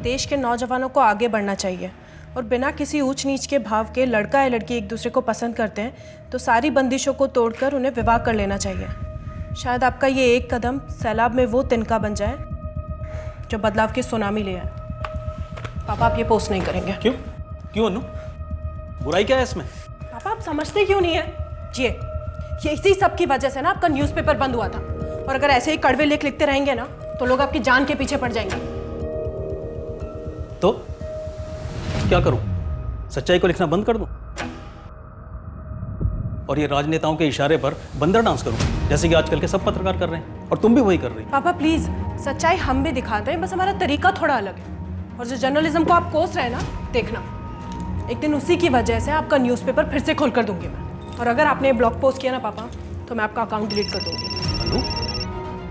देश के नौजवानों को आगे बढ़ना चाहिए और बिना किसी ऊंच नीच के भाव के लड़का या लड़की एक दूसरे को पसंद करते हैं तो सारी बंदिशों को तोड़कर उन्हें विवाह कर लेना चाहिए। शायद आपका ये एक कदम सैलाब में वो तिनका बन जाए जो बदलाव की सुनामी ले आए। पापा आप ये पोस्ट नहीं करेंगे। क्यों क्यों अनु, बुराई क्या है इसमें? पापा आप समझते क्यों नहीं है? ये इसी सब की वजह से ना आपका न्यूज़पेपर बंद हुआ था, और अगर ऐसे ही कड़वे लेख लिखते रहेंगे ना तो लोग आपकी जान के पीछे पड़ जाएंगे। तो क्या करूं? सच्चाई को लिखना बंद कर दूं और ये राजनेताओं के इशारे पर बंदर डांस करूं जैसे कि आजकल के सब पत्रकार कर रहे हैं, और तुम भी वही कर रही हो। पापा प्लीज, सच्चाई हम भी दिखाते हैं, बस हमारा तरीका थोड़ा अलग है। और जो जर्नलिज्म को आप कोस रहे हैं ना, देखना एक दिन उसी की वजह से आपका न्यूज़पेपर फिर से खोल कर दूंगी मैं। और अगर आपने ब्लॉग पोस्ट किया ना पापा, तो मैं आपका अकाउंट डिलीट कर दूंगी। अनु,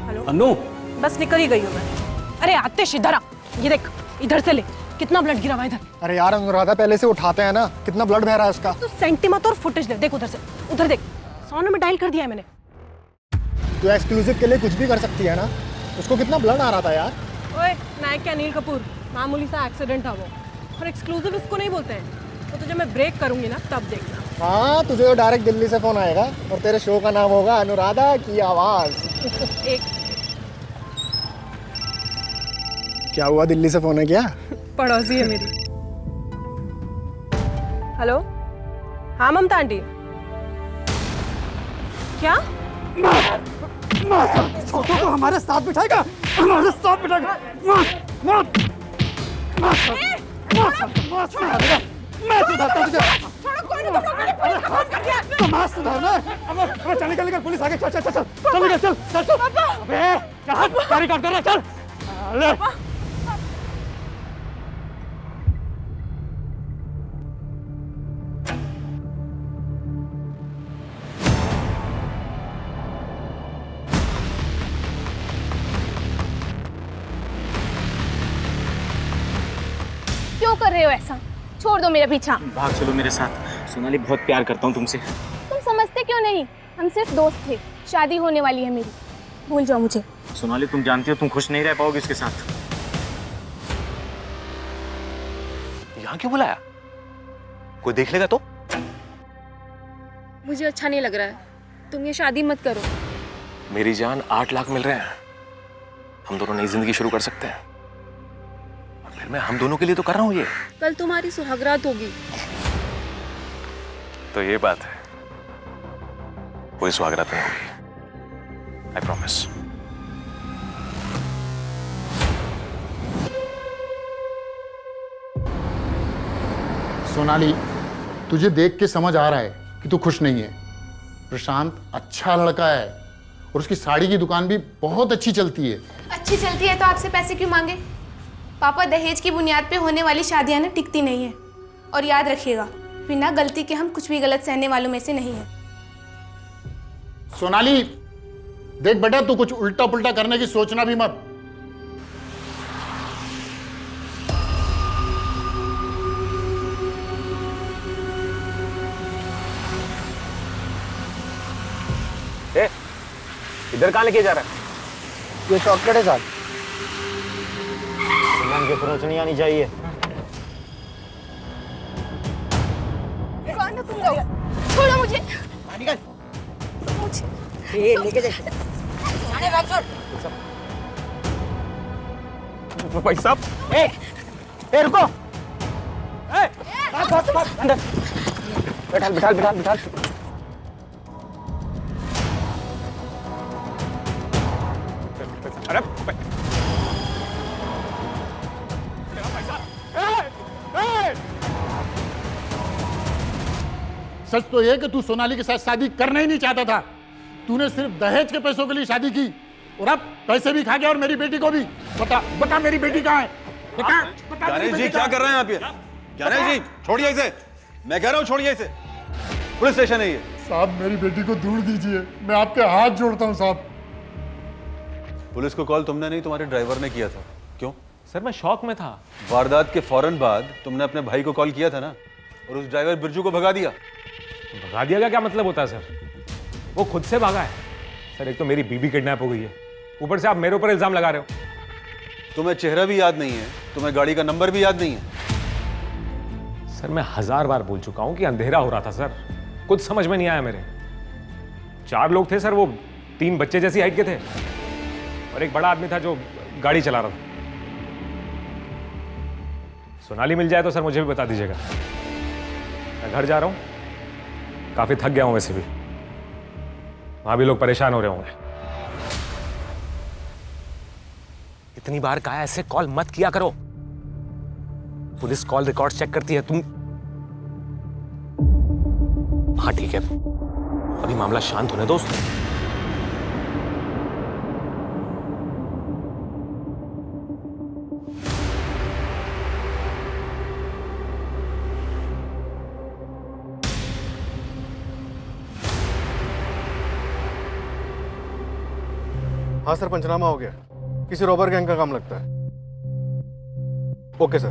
हेलो अनु, बस निकल ही गई हूँ मैं। अरे आतिश इधर आ, ये देख इधर से ले, कितना ब्लड गिरा हुआ इधर। अरे यार अनुराधा पहले से उठाते हैं ना, कितना ब्लड बह रहा है उसका। तो सेंटीमत और फुटेज ले, देख उधर से, उधर देख, 100 में डायल कर दिया है मैंने। तू एक्सक्लूसिव के लिए कुछ भी कर सकती है ना, उसको कितना ब्लड आ रहा था यार। ओए नायक क्या अनिल कपूर, मामूली सा एक्सीडेंट था वो, और एक्सक्लूसिव इसको नहीं बोलते हैं। तो तुझे मैं ब्रेक करूंगी ना तब देखना। हाँ तुझे तो डायरेक्ट दिल्ली से फोन आएगा और तेरे शो का नाम होगा अनुराधा की आवाज। एक क्या हुआ, दिल्ली से फोन है क्या? पड़ोसी है मेरी। हेलो, हाँ ममता आंटी। क्या? छोटू को हमारे साथ बिठाएगा, हमारे साथ बिठाएगा। मैं सुधारता तुझे। समाज सुधारना है। चल निकल निकल, पुलिस आगे। चल चल चल चल निकल, चल चल चल। अबे कहाँ गाड़ी काट कर रहा है, चल। ले क्यों कर रहे हो ऐसा? छोड़ दो मेरा पीछा। भाग चलो मेरे साथ। सोनाली बहुत प्यार करता हूँ तुमसे। तुम समझते क्यों नहीं? हम सिर्फ दोस्त थे, शादी होने वाली है मेरी, भूल जाओ मुझे। सोनाली तुम जानती हो तुम खुश नहीं रह पाओगे इसके साथ। यहाँ क्यों बुलाया? कोई देख लेगा तो? मुझे अच्छा नहीं लग रहा है, तुम ये शादी मत करो। मेरी जान 8 लाख मिल रहे हैं, हम दोनों नई जिंदगी शुरू कर सकते हैं। और फिर मैं हम दोनों के लिए तो कर रहा हूँ ये। कल तुम्हारी सुहागरात होगी। तो ये बात है, कोई सुहागरात नहीं होगी, आई प्रॉमिस। सोनाली, तुझे देख के समझ आ रहा है कि तू खुश नहीं है। प्रशांत अच्छा लड़का है और उसकी साड़ी की दुकान भी बहुत अच्छी चलती है। अच्छी चलती है तो आपसे पैसे क्यों मांगे? पापा, दहेज की बुनियाद पे होने वाली शादियां ना टिकती नहीं है। और याद रखिएगा, बिना गलती के हम कुछ भी गलत सहने वालों में से नहीं है। सोनाली देख बेटा, तू कुछ उल्टा पुल्टा करने की सोचना भी मत। इधर कहाँ लेके जा रहा है? ये चॉकलेट है साथ। मन के खरोच नहीं आनी चाहिए। कौन है तुम लोग? छोड़ो मुझे। मुझे लेके जा। भाई साहब, ए रुको। अंदर बिठाल बिठाल बिठाल बिठाल। अरे सच तो ये कि तू सोनाली के साथ शादी करना ही नहीं चाहता था। तूने सिर्फ दहेज के पैसों के लिए शादी की और अब पैसे भी खा गया और मेरी बेटी को भी। बता बता मेरी बेटी कहाँ है? बता बता। ज्ञानेश जी क्या कर रहे हैं आप ये? ज्ञानेश जी छोड़िए इसे, मैं कह रहा हूँ छोड़िए इसे, पुलिस स्टेशन है ये। साहब मेरी बेटी को दूर दीजिए, मैं आपके हाथ जोड़ता हूँ साहब। पुलिस को कॉल तुमने नहीं, तुम्हारे ड्राइवर ने किया था। क्यों? सर मैं शॉक में था। वारदात के फौरन बाद तुमने अपने भाई को कॉल किया था ना, और उस ड्राइवर बिरजू को भगा दिया। भगा दिया का क्या मतलब होता है सर? वो खुद से भागा है। सर एक तो मेरी बीबी किडनैप हो गई है, ऊपर से आप मेरे ऊपर इल्जाम लगा रहे हो। तुम्हें चेहरा भी याद नहीं है, तुम्हें गाड़ी का नंबर भी याद नहीं है। सर मैं 1000 बार बोल चुका हूं कि अंधेरा हो रहा था सर, कुछ समझ में नहीं आया मेरे। 4 लोग थे सर, वो 3 बच्चे जैसी हाइट के थे और एक बड़ा आदमी था जो गाड़ी चला रहा था। सोनाली मिल जाए तो सर मुझे भी बता दीजिएगा। मैं घर जा रहा हूं, काफी थक गया हूं वैसे भी, वहां भी लोग परेशान हो रहे होंगे। इतनी बार कहा ऐसे कॉल मत किया करो, पुलिस कॉल रिकॉर्ड चेक करती है। तुम हाँ ठीक है, अभी मामला शांत होने दो। हाँ सर, पंचनामा हो गया। किसी रॉबर गैंग का काम लगता है। Okay sir.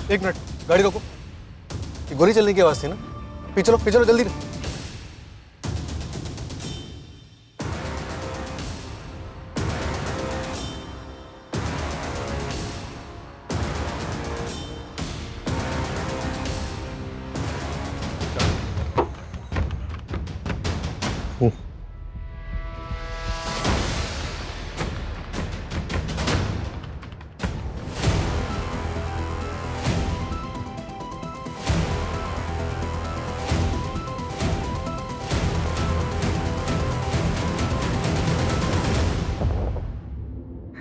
एक मिनट, गाड़ी रोको। ये गोली चलने की आवाज थी ना? पीछे चलो जल्दी।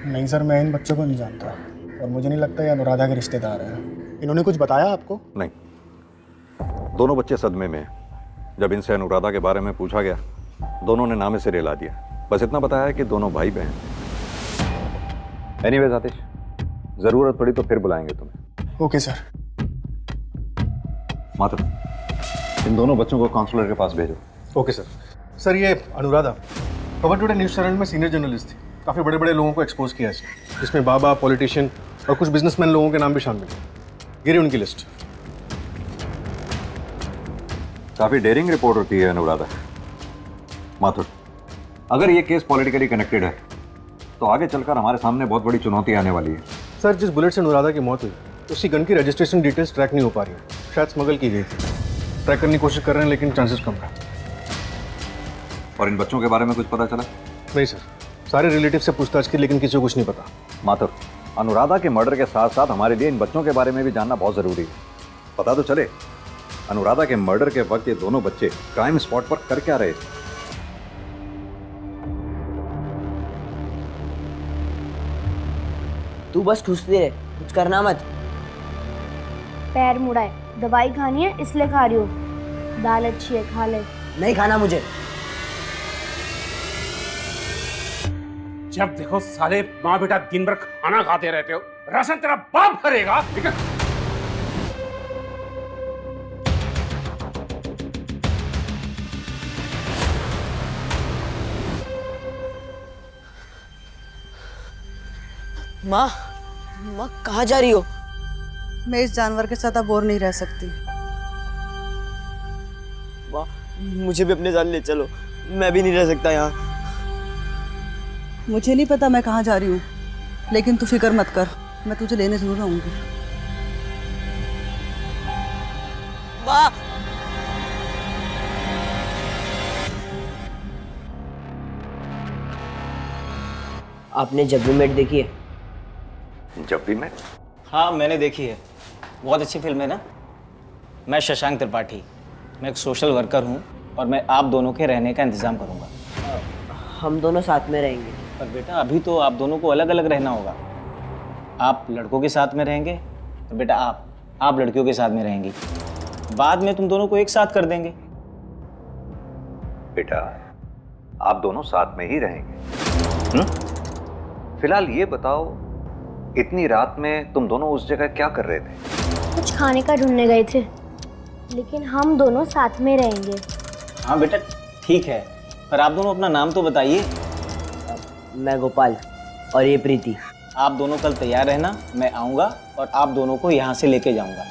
नहीं सर, मैं इन बच्चों को नहीं जानता और मुझे नहीं लगता ये अनुराधा के रिश्तेदार हैं। इन्होंने कुछ बताया आपको? नहीं, दोनों बच्चे सदमे में हैं। जब इनसे अनुराधा के बारे में पूछा गया, दोनों ने नामे से रेला दिया। बस इतना बताया कि दोनों भाई बहन। एनीवेज आतिश, जरूरत पड़ी तो फिर बुलाएंगे तुम्हें। Okay sir. मात्र इन दोनों बच्चों को काउंसलर के पास भेजो। Okay sir. सर ये अनुराधा खबर टुडे न्यूज़ चैनल में सीनियर जर्नलिस्ट थी। काफ़ी बड़े बड़े लोगों को एक्सपोज किया इसने, जिसमें बाबा, पॉलिटिशियन और कुछ बिजनेसमैन लोगों के नाम भी शामिल हैं। गिरी उनकी लिस्ट। काफी डेयरिंग रिपोर्ट होती है अनुराधा। माथुर, अगर ये केस पॉलिटिकली कनेक्टेड है तो आगे चलकर हमारे सामने बहुत बड़ी चुनौती आने वाली है। सर जिस बुलेट से अनुराधा की मौत हुई, उसकी गन की रजिस्ट्रेशन डिटेल्स ट्रैक नहीं हो पा रही है। शायद स्मगल की गई थी। ट्रैक करने की कोशिश कर रहे हैं लेकिन चांसेस कम है। और इन बच्चों के बारे में कुछ पता चला? नहीं सर, सारे रिलेटिव से पूछताछ की लेकिन किसी को कुछ नहीं पता। माथुर, अनुराधा के मर्डर के साथ साथ हमारे लिए इन बच्चों के बारे में भी जानना बहुत जरूरी है। पता तो चले अनुराधा के मर्डर के वक्त ये दोनों बच्चे क्राइम स्पॉट पर कर क्या रहे थे। तू बस ठूसती रहे, कुछ करना मत। पैर मुड़ा है, दवाई खानी है इसलिए खा रही हूँ। दाल अच्छी है, खा ले। नहीं खाना मुझे। जब देखो साले माँ बेटा दिन भर खाना खाते रहते हो, राशन तेरा बाप भरेगा। ठीक है? माँ कहाँ जा रही हो? मैं इस जानवर के साथ अब और नहीं रह सकती। माँ मुझे भी अपने साथ ले चलो, मैं भी नहीं रह सकता यहाँ। मुझे नहीं पता मैं कहाँ जा रही हूँ, लेकिन तू फिक्र मत कर, मैं तुझे लेने जरूर आऊंगी। माँ आपने जब भी मेट देखी है? जब भी मैं? हाँ मैंने देखी है, बहुत अच्छी फिल्म है ना। मैं शशांक त्रिपाठी, मैं एक सोशल वर्कर हूँ और मैं आप दोनों के रहने का इंतज़ाम करूँगा। हम दोनों साथ में रहेंगे। पर बेटा अभी तो आप दोनों को अलग अलग रहना होगा। आप लड़कों के साथ में रहेंगे और बेटा आप लड़कियों के साथ में रहेंगी। बाद में तुम दोनों को एक साथ कर देंगे। बेटा आप दोनों साथ में ही रहेंगे। फिलहाल ये बताओ, इतनी रात में तुम दोनों उस जगह क्या कर रहे थे? कुछ खाने का ढूंढने गए थे, लेकिन हम दोनों साथ में रहेंगे। हाँ बेटा ठीक है, पर आप दोनों अपना नाम तो बताइए। मैं गोपाल और ये प्रीति। आप दोनों कल तैयार रहना, मैं आऊँगा और आप दोनों को यहाँ से लेके जाऊँगा।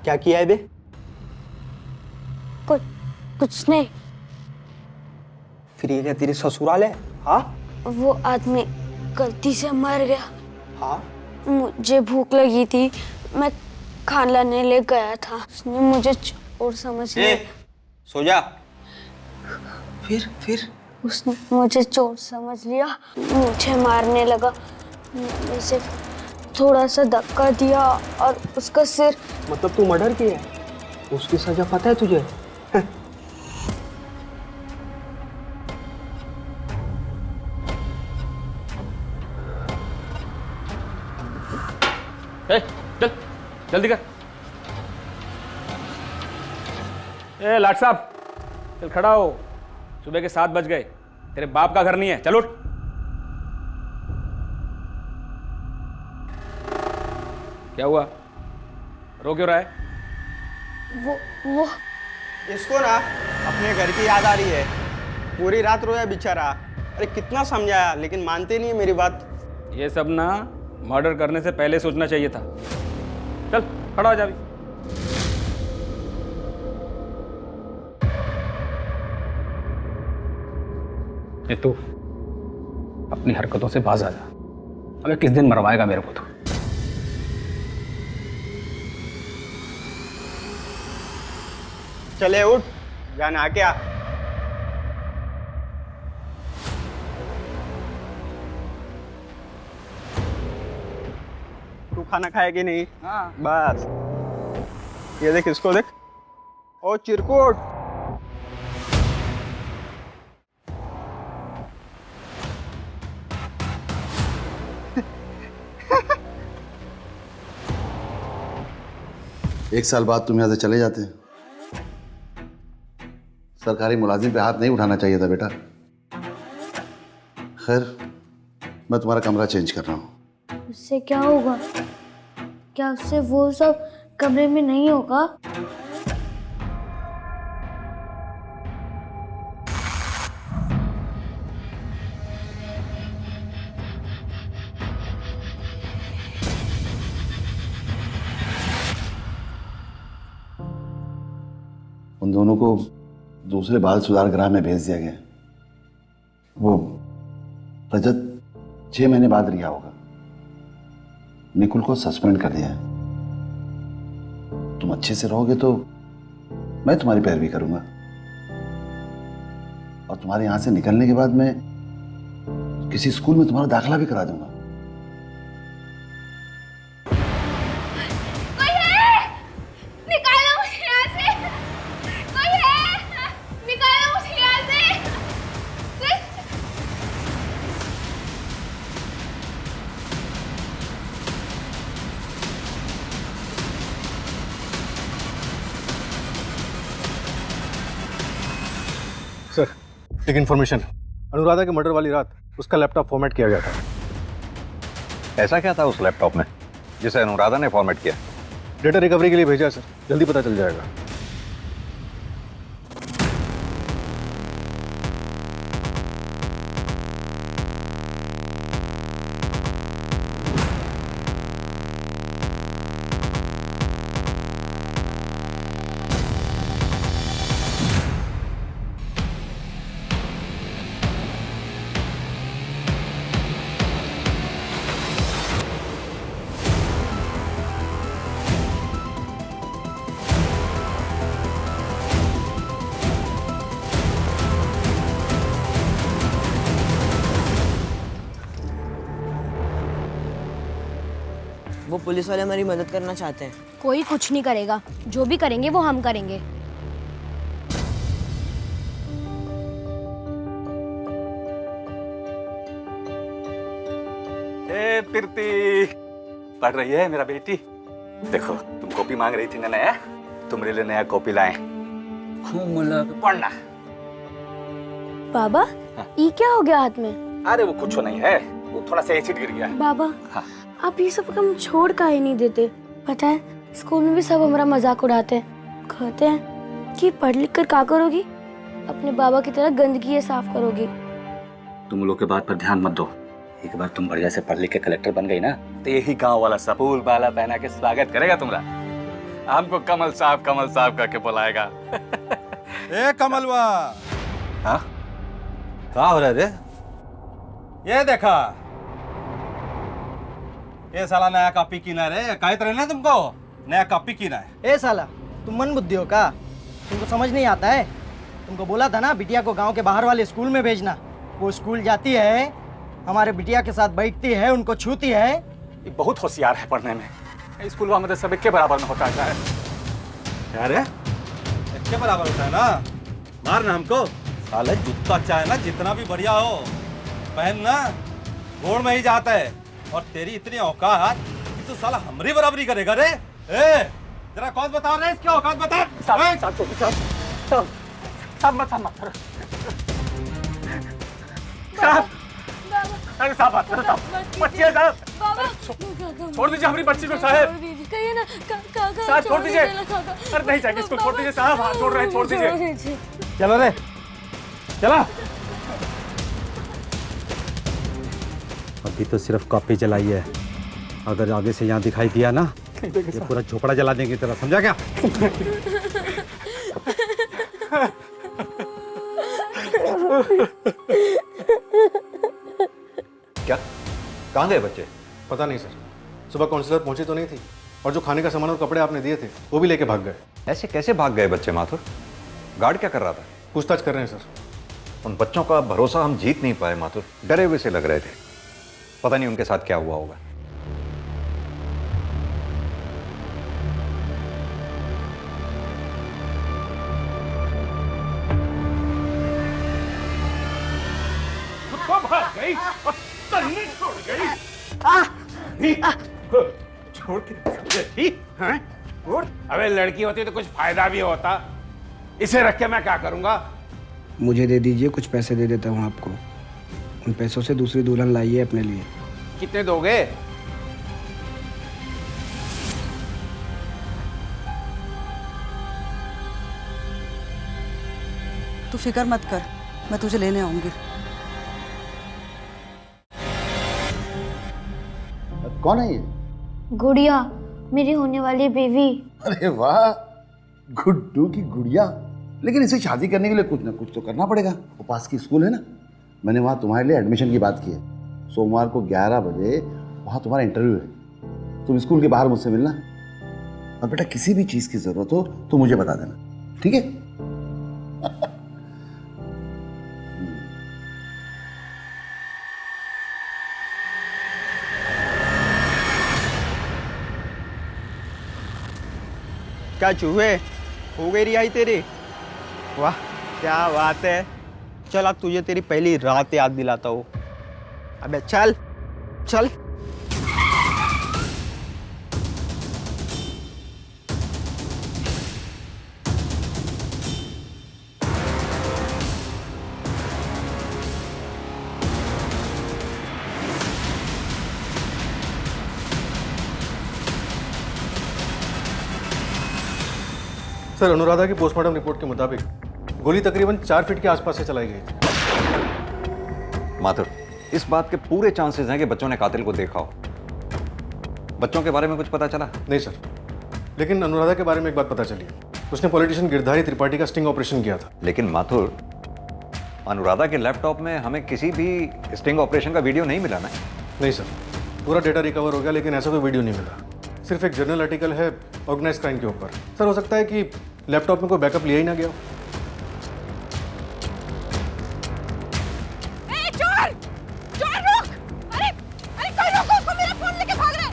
क्या किया है बे? कुछ नहीं। फिर ये क्या तेरी ससुराल है? हाँ वो आदमी गलती से मर गया। हाँ मुझे भूख लगी थी, मैं खाना लाने ले गया था, उसने मुझे चोर समझ लिया। सो जा। फिर उसने मुझे चोर समझ लिया, मुझे मारने लगा। मैंने सिर्फ थोड़ा सा धक्का दिया और उसका सिर। मतलब तू मर्डर किया है? उसकी सजा पता है तुझे? चल जल्दी कर। ए लाट साहब, चल खड़ा हो। सुबह के 7 बज गए, तेरे बाप का घर नहीं है, चल उठ। क्या हुआ, रो क्यों रहा है? वो इसको ना अपने घर की याद आ रही है। पूरी रात रोया बेचारा। अरे कितना समझाया लेकिन मानते नहीं है मेरी बात। ये सब ना मर्डर करने से पहले सोचना चाहिए था। चल खड़ा हो जा भी। ये तू अपनी हरकतों से बाज आ जा। अबे किस दिन मरवाएगा मेरे को? तो चले उठ, जाना आ क्या? तू खाना खाया कि नहीं? हाँ। बस ये देख, इसको देख। ओ चिरकुट, एक साल बाद तुम यहाँ से चले जाते हैं। सरकारी मुलाजिम पे हाथ नहीं उठाना चाहिए था बेटा। खैर, मैं तुम्हारा कमरा चेंज कर रहा हूँ। उससे क्या होगा? क्या उससे वो सब कमरे में नहीं होगा? उन दोनों को दूसरे बाल सुधार गृह में भेज दिया गया। वो रजत 6 महीने बाद रिहा होगा। निकुल को सस्पेंड कर दिया है। तुम अच्छे से रहोगे तो मैं तुम्हारी पैरवी करूंगा, और तुम्हारे यहां से निकलने के बाद मैं किसी स्कूल में तुम्हारा दाखिला भी करा दूंगा। सर, एक इन्फॉर्मेशन। अनुराधा के मर्डर वाली रात उसका लैपटॉप फॉर्मेट किया गया था। ऐसा क्या था उस लैपटॉप में जिसे अनुराधा ने फॉर्मेट किया? डेटा रिकवरी के लिए भेजा सर, जल्दी पता चल जाएगा। वो पुलिस वाले हमारी मदद करना चाहते हैं। कोई कुछ नहीं करेगा, जो भी करेंगे वो हम करेंगे। ए प्रीति, पढ़ रही है मेरा बेटी? देखो तुम कॉपी मांग रही थी ना नया, तुम्हारे लिए नया कॉपी लाए। खूब मुल्ला पढ़ना। बाबा ये क्या हो गया हाथ में? अरे वो कुछ नहीं है, वो थोड़ा सा एसिड गिर गया है। बाबा हाँ। आप ये सब काम छोड़ का ही नहीं देते? पता है स्कूल में भी सब हमारा मजाक उड़ाते हैं, कहते हैं कि पढ़ लिख कर क्या करोगी, अपने बाबा की तरह गंदगी ये साफ करोगी। तुम लोग के बात पर ध्यान मत दो। एक बार तुम बढ़िया से पढ़ लिख के कलेक्टर बन गई ना, तो यही गांव वाला सब फूल बाला पहना के स्वागत करेगा तुम्हारा। हमको कमल साहब करके बुलाएगा। ए कमलवा, हाँ क्या हो रहा है रे? ये देखा, ये साला नया कॉपी कीना रे, कहते रहे ना तुमको नया कॉपी कीना है। ए साला तुम मन बुद्धि हो का? तुमको समझ नहीं आता है? तुमको बोला था ना बिटिया को गांव के बाहर वाले स्कूल में भेजना। वो स्कूल जाती है, हमारे बिटिया के साथ बैठती है, उनको छूती है। ये बहुत होशियार है पढ़ने में। स्कूल में सब एक के बराबर में होता है। अरे एक के बराबर होता है ना, मारना हमको। साले जूता अच्छा है ना, जितना भी बढ़िया हो पहनना गोड़ में ही जाता है। और तेरी इतनी औकात कि तू साला हमारी बराबरी करेगा रे? ए जरा कौन बताओ रे, इसकी औकात बता। अरे साहब बच्ची है साहब, छोड़ दीजिए हमारी बच्ची को साहब। कहिए ना साहब छोड़ दीजिए। अरे नहीं चाहिए इसको, छोड़ दीजिए साहब, हाथ जोड़ रहे हैं, छोड़ दीजिए। चलो रे चला। अभी तो सिर्फ कॉपी जलाई है, अगर आगे से यहाँ दिखाई दिया ना ये पूरा झोपड़ा जला देंगे तेरा, समझा क्या? क्या कहाँ गए बच्चे? पता नहीं सर, सुबह काउंसलर पहुंची तो नहीं थी, और जो खाने का सामान और कपड़े आपने दिए थे वो भी लेके भाग गए। ऐसे कैसे भाग गए बच्चे माथुर? गार्ड क्या कर रहा था? पूछताछ कर रहे हैं सर। उन बच्चों का भरोसा हम जीत नहीं पाए माथुर, डरे हुए से लग रहे थे। पता नहीं उनके साथ क्या हुआ होगा। भाग गई और तन्नी छोड़ गई। छोड़ के हैं? अबे लड़की होती तो कुछ फायदा भी होता। इसे रख के मैं क्या करूंगा? मुझे दे दीजिए, कुछ पैसे दे देता हूँ आपको। उन पैसों से दूसरी दुल्हन लाइए अपने लिए। कितने दोगे? तू फिक्र मत कर, मैं तुझे लेने आऊंगी। कौन है ये? गुड़िया, मेरी होने वाली बीवी। अरे वाह, गुड्डू की गुड़िया। लेकिन इसे शादी करने के लिए कुछ ना कुछ तो करना पड़ेगा। वो पास की स्कूल है ना, मैंने वहाँ तुम्हारे लिए एडमिशन की बात की है। सोमवार को 11 बजे वहाँ तुम्हारा इंटरव्यू है। तुम स्कूल के बाहर मुझसे मिलना, और बेटा किसी भी चीज़ की ज़रूरत हो तो मुझे बता देना, ठीक है? क्या चूहे, हो गई रिहाई तेरी? वाह क्या बात है। चल अब तुझे तेरी पहली रात याद दिलाता हूँ। अबे चल चल। सर, अनुराधा की पोस्टमार्टम रिपोर्ट के मुताबिक गोली तकरीबन 4 फीट के आसपास से चलाई गई थी। माथुर, इस बात के पूरे चांसेस हैं कि बच्चों ने कातिल को देखा हो। बच्चों के बारे में कुछ पता चला? नहीं सर, लेकिन अनुराधा के बारे में एक बात पता चली। उसने पॉलिटिशियन गिरधारी त्रिपाठी का स्टिंग ऑपरेशन किया था। लेकिन माथुर, अनुराधा के लैपटॉप में हमें किसी भी स्टिंग ऑपरेशन का वीडियो नहीं मिला ना? नहीं सर, पूरा डेटा रिकवर हो गया, लेकिन ऐसा कोई वीडियो नहीं मिला। सिर्फ एक जर्नल आर्टिकल है ऑर्गेनाइज क्राइम के ऊपर। सर, हो सकता है कि लैपटॉप में कोई बैकअप लिया ही ना गया हो। चोर! चोर रुक! अरे कोई रोको उसको, मेरा फोन लेके भाग रहा है।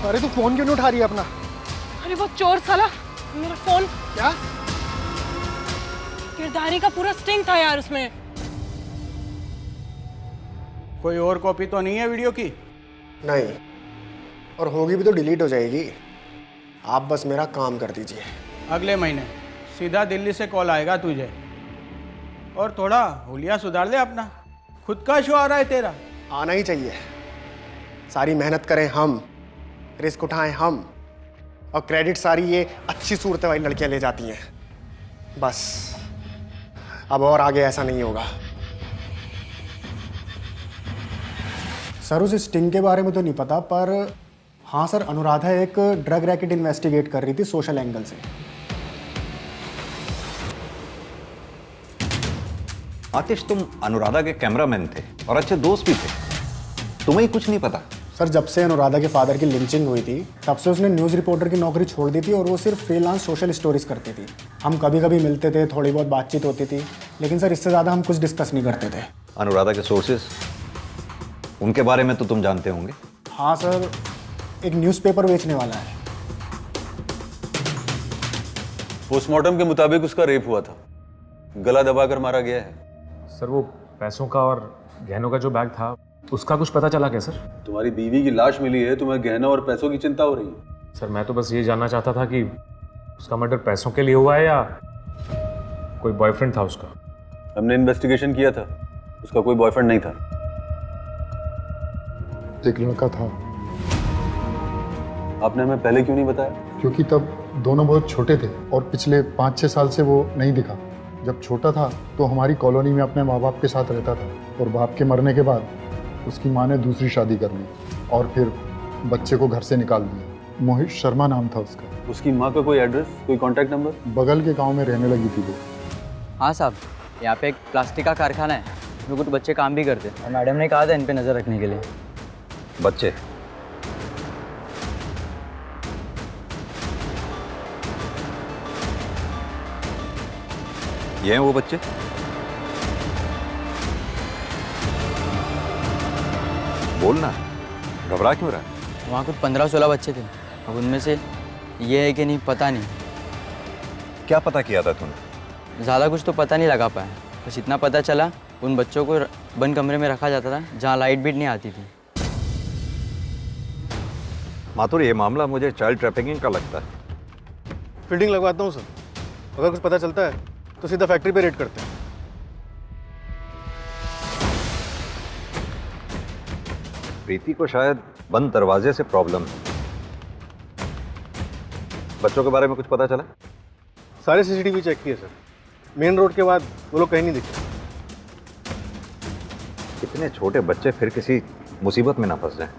अरे तू फोन क्यों नहीं उठा रही है अपना? अरे वो चोर साला मेरा फोन। क्या? किरदारी का पूरा स्टिंग था यार उसमें। कोई और कॉपी तो नहीं है वीडियो की? नहीं, और होगी भी तो डिलीट हो जाएगी। आप बस मेरा काम कर दीजिए। अगले महीने सीधा दिल्ली से कॉल आएगा तुझे। और थोड़ा हुलिया सुधार ले अपना, खुद का शो आ रहा है तेरा। आना ही चाहिए। सारी मेहनत करें हम, रिस्क उठाएं हम, और क्रेडिट सारी ये अच्छी सूरत वाली लड़कियां ले जाती हैं। बस अब और आगे ऐसा नहीं होगा। सर उस स्टिंग के बारे में तो नहीं पता, पर हाँ सर, अनुराधा एक ड्रग रैकेट इन्वेस्टिगेट कर रही थी सोशल एंगल से। आतिश, तुम अनुराधा के कैमरामैन थे और अच्छे दोस्त भी थे, तुम्हें कुछ नहीं पता? सर जब से अनुराधा के फादर की लिंचिंग हुई थी तब से उसने न्यूज़ रिपोर्टर की नौकरी छोड़ दी थी और वो सिर्फ फ्रीलांस सोशल स्टोरीज करती थी। हम कभी कभी मिलते थे, थोड़ी बहुत बातचीत होती थी, लेकिन सर इससे ज़्यादा हम कुछ डिस्कस नहीं करते थे। अनुराधा के सोर्सेस, उनके बारे में तो तुम जानते होंगे? हाँ सर, एक न्यूज़पेपर बेचने वाला है। पोस्टमार्टम के मुताबिक उसका रेप हुआ था, गला दबाकर मारा गया है। सर वो पैसों का और गहनों का जो बैग था उसका कुछ पता चला क्या सर? तुम्हारी बीवी की लाश मिली है, तुम्हें गहनों और पैसों की चिंता हो रही है? सर मैं तो बस ये जानना चाहता था कि उसका मर्डर पैसों के लिए हुआ है या कोई बॉयफ्रेंड था उसका? हमने इन्वेस्टिगेशन किया था, उसका कोई बॉयफ्रेंड नहीं था। एक लड़का था। आपने हमें पहले क्यों नहीं बताया? क्योंकि तब दोनों बहुत छोटे थे और पिछले 5-6 साल से वो नहीं दिखा। जब छोटा था तो हमारी कॉलोनी में अपने माँ बाप के साथ रहता था और बाप के मरने के बाद उसकी माँ ने दूसरी शादी कर ली और फिर बच्चे को घर से निकाल दिया। मोहित शर्मा नाम था उसका। उसकी माँ का कोई एड्रेस, कोई कॉन्टैक्ट नंबर? बगल के गांव में रहने लगी थी वो। हाँ साहब, यहाँ पे एक प्लास्टिक का कारखाना है, जो कुछ बच्चे काम भी करते हैं और मैडम ने कहा था इन पे नज़र रखने के लिए। बच्चे? ये हैं वो बच्चे? बोलना, घबरा क्यों रहा है? वहाँ कुछ 15-16 बच्चे थे, अब उनमें से ये है कि नहीं पता नहीं। क्या पता किया था तूने? ज़्यादा कुछ तो पता नहीं लगा पाया, बस इतना पता चला उन बच्चों को बंद कमरे में रखा जाता था जहाँ लाइट भी नहीं आती थी। माथुर, ये मामला मुझे चाइल्ड ट्रैफिकिंग का लगता है। फील्डिंग लगवाता हूँ सर, अगर कुछ पता चलता है तो सीधा फैक्ट्री पे रेड करते हैं। प्रीति को शायद बंद दरवाजे से प्रॉब्लम है। बच्चों के बारे में कुछ पता चला? सारे सीसीटीवी चेक किए सर, मेन रोड के बाद वो लोग कहीं नहीं दिखे। इतने छोटे बच्चे फिर किसी मुसीबत में ना फंस जाएं।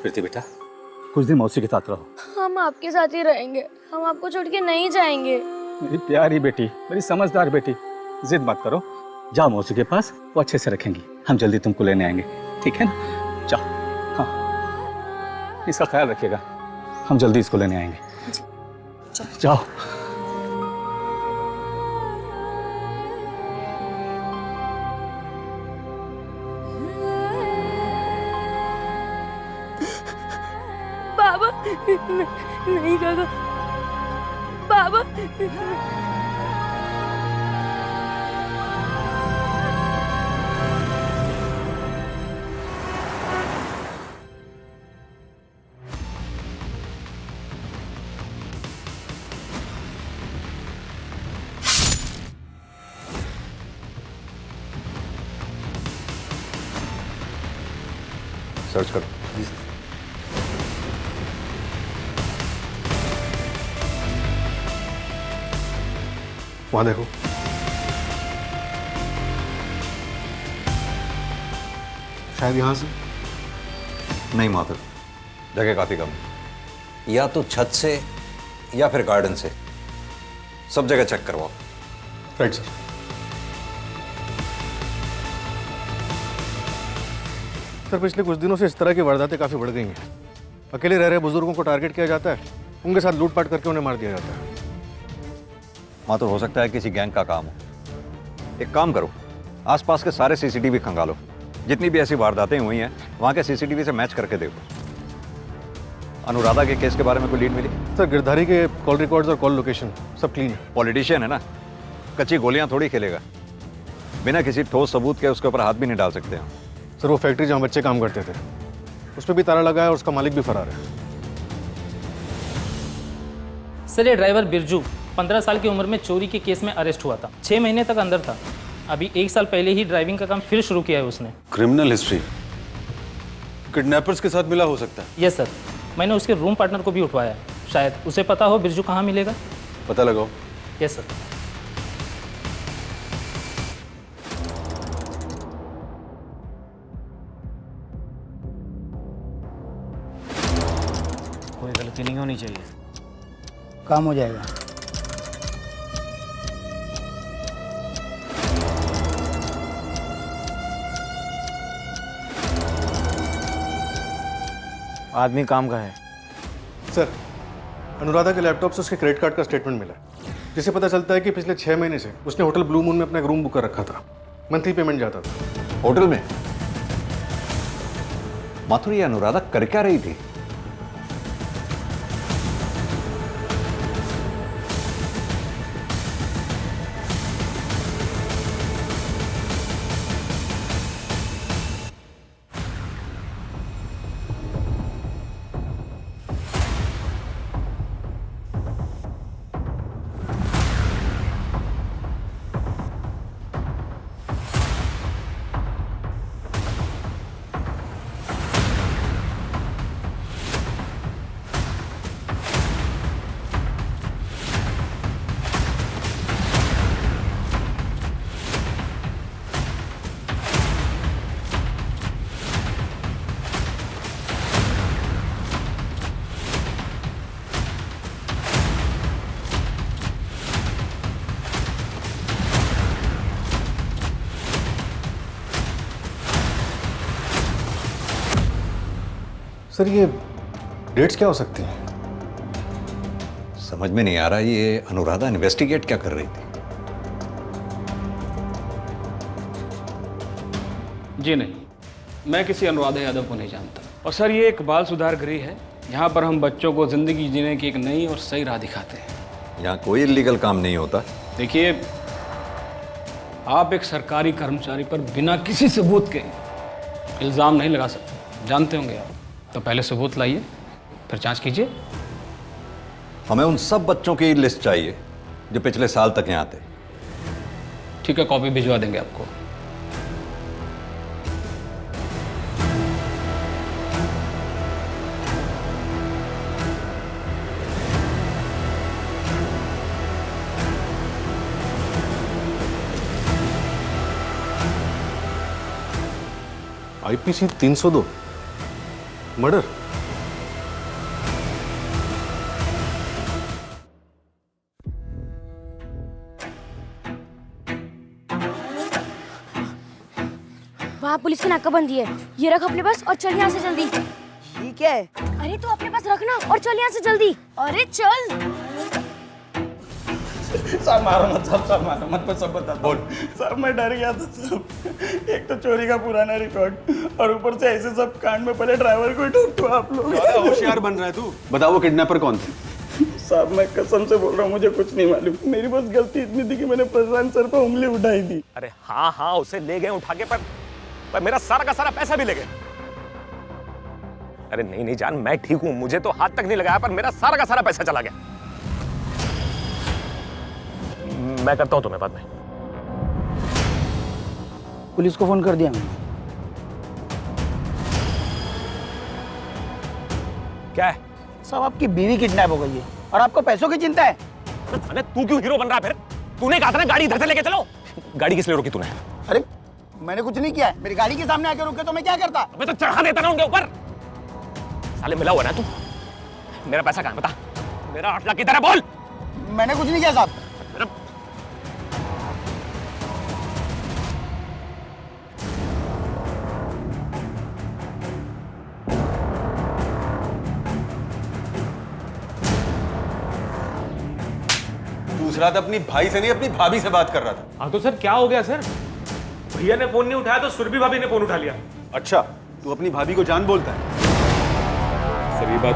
प्रीति बेटा, कुछ दिन मौसी के साथ रहो। हम आपके साथ ही रहेंगे, हम आपको छोड़ के नहीं जाएंगे। मेरी प्यारी बेटी, मेरी समझदार बेटी, जिद मत करो, जाओ मौसी के पास, वो अच्छे से रखेंगी। हम जल्दी तुमको लेने आएंगे, ठीक है ना? जाओ, हाँ, इसका ख्याल रखिएगा, हम जल्दी इसको लेने आएंगे। जाओ। बाबा नहीं काका, बाबा सर्च करो। वहां देखो। शायद यहां से। नहीं माधव, जगह काफी कम है। या तो छत से या फिर गार्डन से, सब जगह चेक करवाओ। Right sir. सर पिछले कुछ दिनों से इस तरह की वारदातें काफ़ी बढ़ गई हैं। अकेले रह रहे बुजुर्गों को टारगेट किया जाता है, उनके साथ लूटपाट करके उन्हें मार दिया जाता है। हाँ, तो हो सकता है किसी गैंग का काम हो। एक काम करो, आसपास के सारे सीसीटीवी खंगालो, जितनी भी ऐसी वारदातें हुई हैं वहाँ के सीसीटीवी से मैच करके देखो। अनुराधा के केस के बारे में कोई लीड मिली? सर गिरधारी के कॉल रिकॉर्ड्स और कॉल लोकेशन सब क्लीन है। पॉलिटिशियन है ना, कच्ची गोलियां थोड़ी खेलेगा। बिना किसी ठोस सबूत के उसके ऊपर हाथ भी नहीं डाल सकते हैं। सर वो फैक्ट्री जहाँ बच्चे काम करते थे उस पर भी ताला लगा है और उसका मालिक भी फरार है। सर ये ड्राइवर बिरजू 15 साल की उम्र में चोरी के केस में अरेस्ट हुआ था। 6 महीने तक अंदर था। अभी 1 साल पहले ही ड्राइविंग का काम फिर शुरू किया है उसने। क्रिमिनल हिस्ट्री, किडनैपर्स के साथ मिला हो सकता है। यस सर, मैंने उसके रूम पार्टनर को भी उठवाया है। शायद उसे पता हो बिरजू कहाँ मिलेगा। पता लगाओ। Yes sir. कोई गलती नहीं होनी चाहिए। काम हो जाएगा। आदमी काम का है। सर अनुराधा के लैपटॉप से उसके क्रेडिट कार्ड का स्टेटमेंट मिला है, जिससे पता चलता है कि पिछले 6 महीने से उसने होटल ब्लू मून में अपना एक रूम बुक कर रखा था। मंथली पेमेंट जाता था। होटल में? माथुर, ये अनुराधा कर क्या रही थी? सर ये डेट्स क्या हो सकती हैं? समझ में नहीं आ रहा ये अनुराधा इन्वेस्टिगेट क्या कर रही थी। जी नहीं, मैं किसी अनुराधा यादव को नहीं जानता। और सर ये एक बाल सुधार गृह है, यहाँ पर हम बच्चों को जिंदगी जीने की एक नई और सही राह दिखाते हैं। यहाँ कोई इलीगल काम नहीं होता। देखिए, आप एक सरकारी कर्मचारी पर बिना किसी सबूत के इल्ज़ाम नहीं लगा सकते, जानते होंगे आप। तो पहले सबूत लाइए, फिर जांच कीजिए। हमें उन सब बच्चों की लिस्ट चाहिए जो पिछले साल तक यहाँ थे। ठीक है, कॉपी भिजवा देंगे आपको। IPC 302 murder. वहाँ पुलिस की नाकाबंदी है। ये रख अपने पास और चल यहाँ से जल्दी। ठीक है। अरे तू अपने पास रखना और चल यहाँ से जल्दी। अरे चल। सर मारो मत, सर मारो मत, मैं सब बता बोल। सर मैं डर गया था सर, एक तो चोरी का पुराना रिकॉर्ड और ऊपर से ऐसे सब कांड में पहले ड्राइवर को ही ठोक दो आप लोग। होशियार बन रहा है तू। बताओ वो किडनैपर कौन थे? साहब मैं कसम से बोल रहा हूँ, मुझे कुछ नहीं मालूम। मेरी बस गलती इतनी थी कि मैंने प्रशांत सर पर उंगली उठाई थी। अरे हाँ हाँ, उसे ले गए उठा के, पर मेरा सारा का सारा पैसा भी ले गए। अरे नहीं नहीं जान, मैं ठीक हूं, मुझे तो हाथ तक नहीं लगाया, पर मेरा सारा का सारा पैसा चला गया। मैं करता हूं तुम्हें बाद में। पुलिस को फोन कर दिया मैंने। क्या है? साहब आपकी बीवी किडनैप हो गई है और आपको पैसों की चिंता है। अरे तू क्यों हीरो बन रहा है फिर? तूने कहा था ना गाड़ी इधर से लेके चलो। गाड़ी किस लिए रोकी तूने? अरे मैंने कुछ नहीं किया है, मेरी गाड़ी के सामने आके रुके तो मैं क्या करता? मैं तो चढ़ा देता ना उनके ऊपर। साले मिला हुआ ना तू। मेरा पैसा कहाँ है बता? मेरा 8 लाख किधर है बोल? मैंने कुछ नहीं किया साहब। दूसरा तो अपनी भाई से नहीं अपनी भाभी से बात कर रहा था। हाँ तो सर क्या हो गया सर? भैया ने फोन नहीं उठाया तो सुरभि भाभी ने फोन उठा लिया। अच्छा, तू अपनी भाभी को जान बोलता है? सर ये बात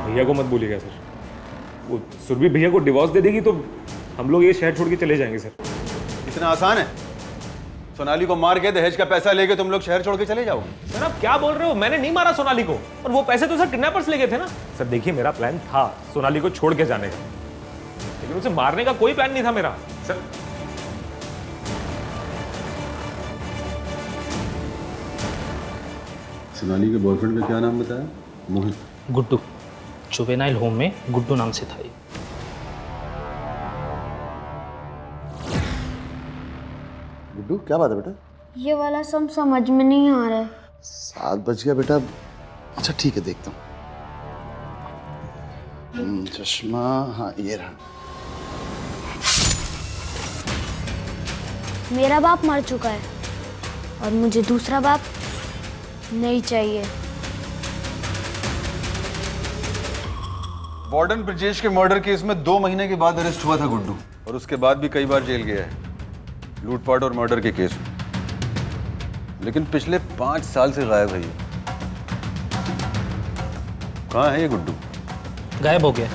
भैया को मत बोलिएगा सर। वो सुरभि भैया को डिवोर्स दे देगी तो हम लोग ये शहर छोड़ के चले जाएंगे सर। इतना आसान है? सोनाली को मार के दहेज का पैसा लेके तुम लोग शहर छोड़ के चले जाओगे? सर आप क्या बोल रहे हो? मैंने नहीं मारा सोनाली को, और वो पैसे तो सर किडनैपर्स ले गए थे ना। सर देखिए मेरा प्लान था सोनाली को छोड़ के जाने का, लेकिन उसे मारने का कोई प्लान नहीं था मेरा सर। सोनाली के बॉयफ्रेंड का क्या नाम बताया? मोहित। गुड्डू, जुवेनाइल होम में गुड्डू नाम से था ये। गुड्डू क्या बात है बेटा? ये वाला सब समझ में नहीं आ रहा है। 7 बज गया बेटा। अच्छा ठीक है, देखता हूँ। चश्मा, हाँ ये रहा। मेरा बाप मर चुका है और मुझे दूसरा बाप नहीं चाहिए। वार्डन ब्रजेश के मर्डर केस में 2 महीने के बाद अरेस्ट हुआ था गुड्डू, और उसके बाद भी कई बार जेल गया है लूटपाट और मर्डर के केस में। लेकिन पिछले 5 साल से गायब है ये। कहाँ है ये गुड्डू? गायब हो गया।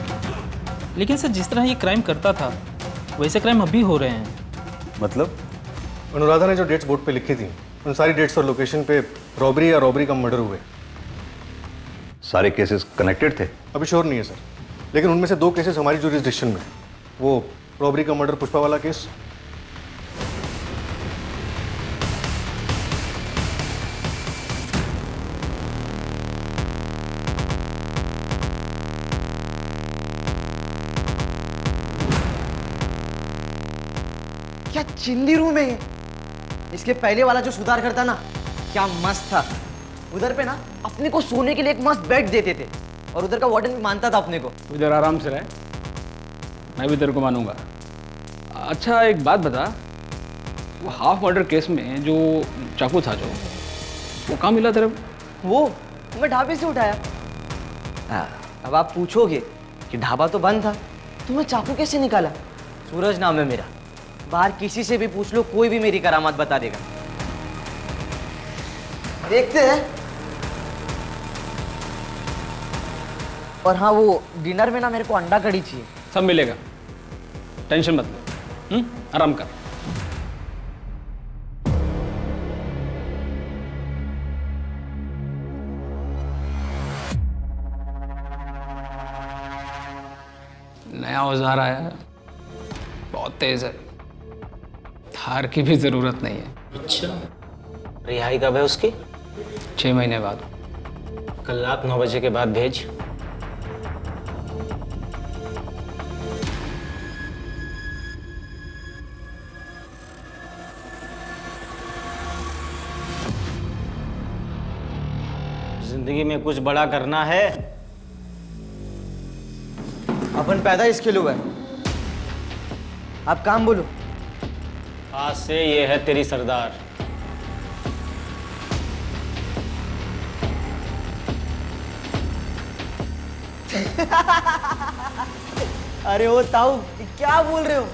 लेकिन सर जिस तरह ये क्राइम करता था वैसे क्राइम अभी हो रहे हैं। मतलब? अनुराधा ने जो डेट्स बोर्ड पे लिखी थी उन सारी डेट्स और लोकेशन पे रॉबरी या रॉबरी का मर्डर हुए। सारे केसेस कनेक्टेड थे? अभी श्योर नहीं है सर, लेकिन उनमें से 2 केसेस हमारी जुरिसडिक्शन में। वो रॉबरी का मर्डर पुष्पा वाला केस, क्या चिल्ली रूम है ये? इसके पहले वाला जो सुधार करता ना, क्या मस्त था। उधर पे ना अपने को सोने के लिए एक मस्त बेड देते थे, और उधर का वार्डन भी मानता था अपने को। इधर आराम से रहे, मैं भी तेरे को मानूंगा। अच्छा एक बात बता, वो हाफ मर्डर केस में जो चाकू था, जो वो कहाँ मिला तेरे? वो मैं ढाबे से उठाया। अब आप पूछोगे कि ढाबा तो बंद था, तुम्हें चाकू कैसे निकाला? सूरज नाम है मेरा, बाहर किसी से भी पूछ लो, कोई भी मेरी करामात बता देगा। देखते हैं। और हाँ, वो डिनर में ना मेरे को अंडा कड़ी चाहिए। सब मिलेगा, टेंशन मत ले। आराम कर। नया औजार आया है, बहुत तेज है, थार की भी जरूरत नहीं है। अच्छा, रिहाई कब है उसकी? 6 महीने बाद। कल रात 9 बजे के बाद भेज। जिंदगी में कुछ बड़ा करना है। अपन पैदा इसके लिए हुआ है। आप काम बोलो। आज से ये है तेरी सरदार। अरे ओ ताऊ, क्या बोल रहे हो?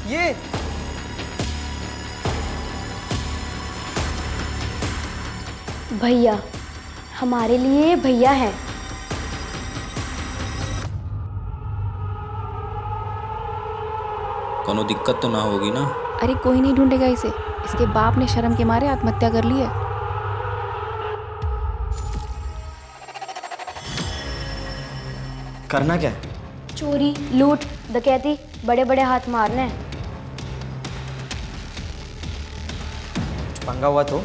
ये भैया, हमारे लिए भैया है। कोनो दिक्कत तो ना होगी ना? अरे कोई नहीं ढूंढेगा इसे, इसके बाप ने शर्म के मारे आत्महत्या कर ली है। करना क्या है? चोरी, लूट, डकैती, बड़े बड़े हाथ मारने हैं। पंगा हुआ तो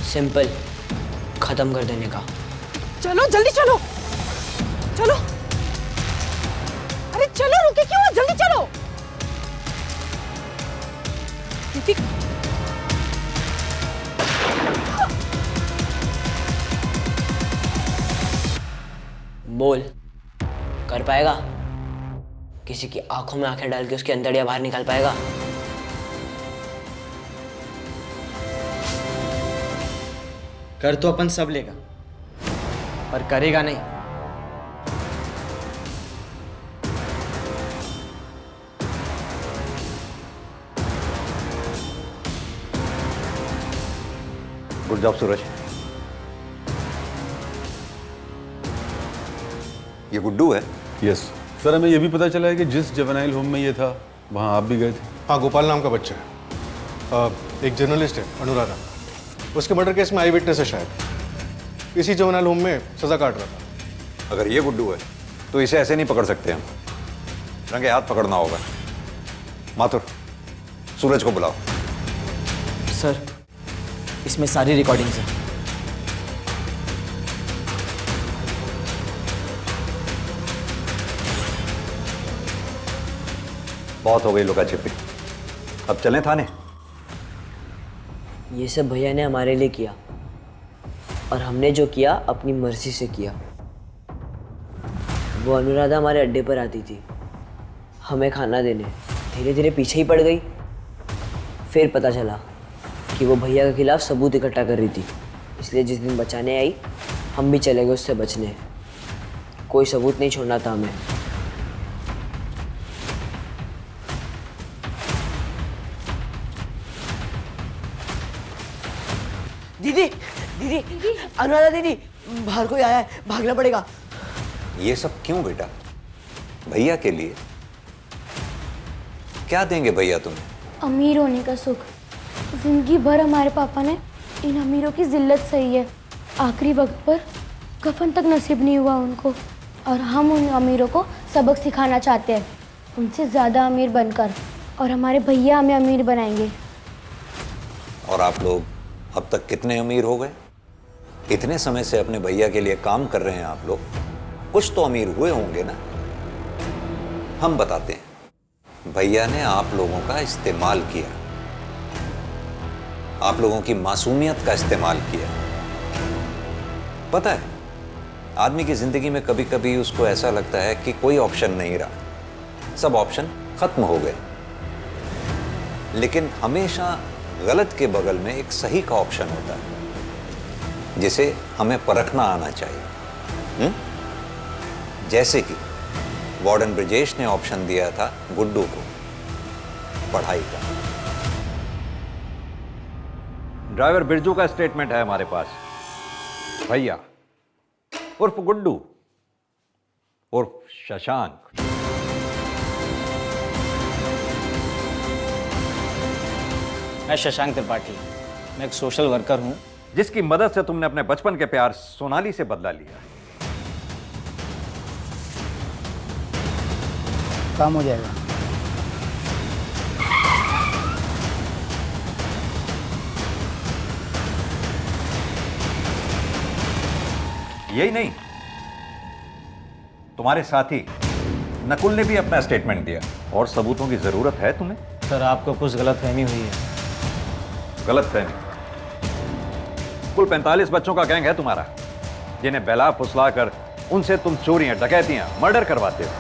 सिंपल, खत्म कर देने का। चलो जल्दी चलो, चलो। अरे चलो, रुके क्यों? जल्दी चलो। क्योंकि बोल, कर पाएगा? किसी की आंखों में आंखें डाल के उसकी अंतड़ियां बाहर निकाल पाएगा? कर तो अपन सब लेगा, पर करेगा नहीं। गुड जॉब सूरज। ये गुड्डू है? यस सर, हमें ये भी पता चला है कि जिस जुवेनाइल होम में ये था वहाँ आप भी गए थे। हाँ, गोपाल नाम का बच्चा है, एक जर्नलिस्ट है अनुराधा। उसके मर्डर केस में आई विटनेस है शायद, इसी जुवेनाइल होम में सजा काट रहा था। अगर ये गुड्डू है तो इसे ऐसे नहीं पकड़ सकते हम, रंगे हाथ पकड़ना होगा। माथुर, सूरज को बुलाओ। सर, इसमें सारी रिकॉर्डिंग्स हैं। बहुत हो गई लुका छिपी, अब चलें थाने। ये सब भैया ने हमारे लिए किया और हमने जो किया अपनी मर्जी से किया। वो अनुराधा हमारे अड्डे पर आती थी हमें खाना देने, धीरे धीरे पीछे ही पड़ गई। फिर पता चला कि वो भैया के खिलाफ सबूत इकट्ठा कर रही थी, इसलिए जिस दिन बचाने आई हम भी चले गए उससे बचने। कोई सबूत नहीं छोड़ना था हमें। दीदी दीदी अनुराधा दीदी, बाहर कोई आया है, भागना पड़ेगा। ये सब क्यों बेटा? भैया के लिए? क्या देंगे भैया तुम्हें? अमीर होने का सुख। जिंदगी भर हमारे पापा ने इन अमीरों की जिल्लत सही है, आखिरी वक्त पर कफन तक नसीब नहीं हुआ उनको, और हम उन अमीरों को सबक सिखाना चाहते हैं, उनसे ज़्यादा अमीर बनकर, और हमारे भैया हमें अमीर बनाएंगे। और आप लोग अब तक कितने अमीर हो गए? इतने समय से अपने भैया के लिए काम कर रहे हैं आप लोग, कुछ तो अमीर हुए होंगे ना। हम बताते हैं, भैया ने आप लोगों का इस्तेमाल किया, आप लोगों की मासूमियत का इस्तेमाल किया। पता है, आदमी की जिंदगी में कभी कभी उसको ऐसा लगता है कि कोई ऑप्शन नहीं रहा, सब ऑप्शन खत्म हो गए, लेकिन हमेशा गलत के बगल में एक सही का ऑप्शन होता है, जिसे हमें परखना आना चाहिए। जैसे कि वार्डन ब्रिजेश ने ऑप्शन दिया था गुड्डू को, पढ़ाई का। ड्राइवर बिरजू का स्टेटमेंट है हमारे पास। भैया उर्फ गुड्डू उर्फ शशांक, मैं शशांक त्रिपाठी, मैं एक सोशल वर्कर हूँ, जिसकी मदद से तुमने अपने बचपन के प्यार सोनाली से बदला लिया। काम हो जाएगा। यही नहीं, तुम्हारे साथी नकुल ने भी अपना स्टेटमेंट दिया। और सबूतों की जरूरत है तुम्हें? सर, आपको कुछ गलतफहमी हुई है। गलतफहमी? कुल 45 बच्चों का गैंग है तुम्हारा, जिन्हें बहला फुसला कर उनसे तुम चोरियां, डकैतियां, मर्डर करवाते हो।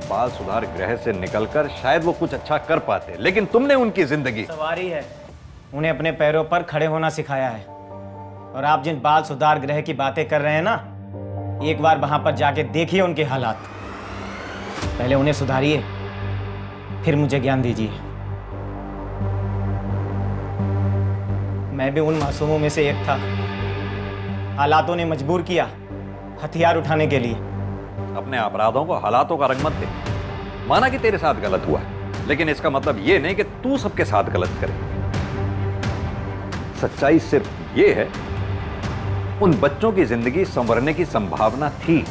बाल सुधार गृह से निकलकर शायद वो कुछ अच्छा कर पाते, लेकिन तुमने उनकी जिंदगी सवारी है, उन्हें अपने पैरों पर खड़े होना सिखाया है। और आप जिन बाल सुधार गृह की बातें कर रहे हैं ना, एक बार वहां पर जाके देखिए उनके हालात। पहले उन्हें सुधारिए, फिर मुझे ज्ञान दीजिए। मैं भी उन मासूमों में से एक था, हालातों ने मजबूर किया हथियार उठाने के लिए। अपने अपराधों को हालातों का रंग मत दे। माना कि तेरे साथ गलत हुआ, लेकिन इसका मतलब ये नहीं कि तू सबके साथ गलत करे। सच्चाई सिर्फ ये है, उन बच्चों की जिंदगी संवरने की संभावना थी,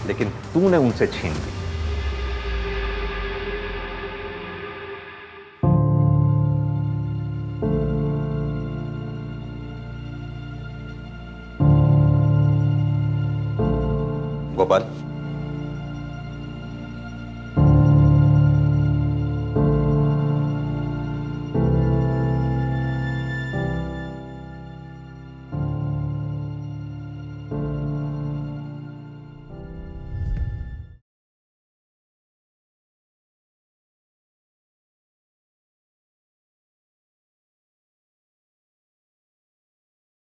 लेकिन तूने उनसे छीन ली। गोपाल,